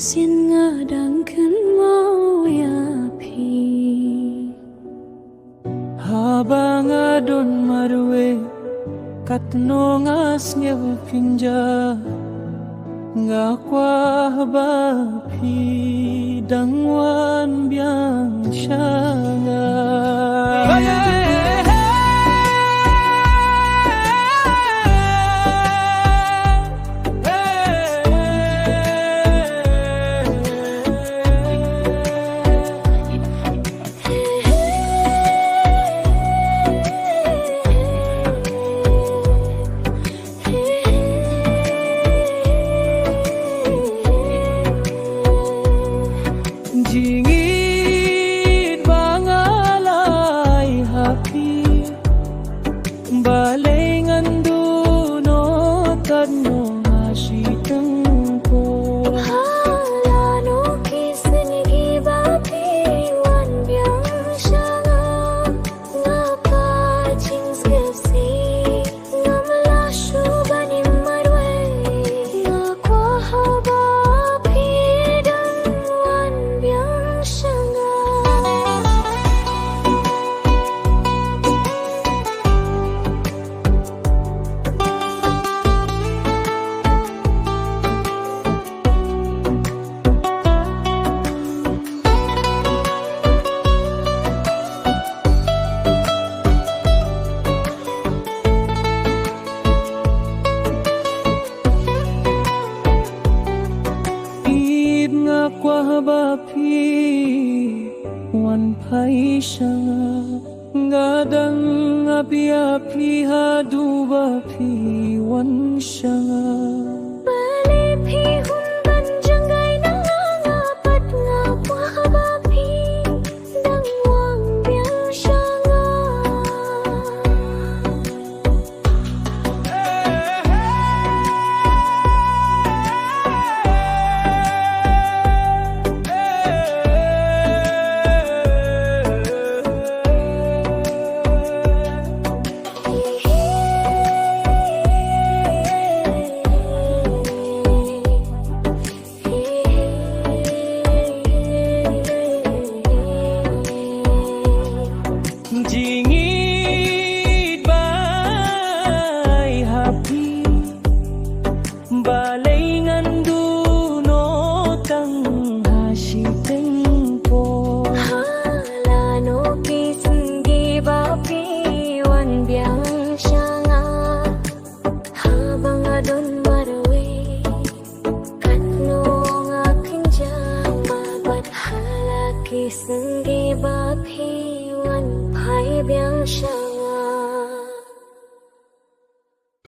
Xin nga đang khấn mau ya phi Habang adon marwe katno nga sngev pinja nga kwa ba phi dangwan biang shanga Jingit bangalay happy balengan duno tadno asitang ko Halano kisni gi ba phi wan byang shanga nga pa chings gapsi ngam la shu banim marwe nga kwa ha ba phi dang wan byang shanga kwa ba phi wan phai shanga ngadang apia phi ha du ba phi wan shanga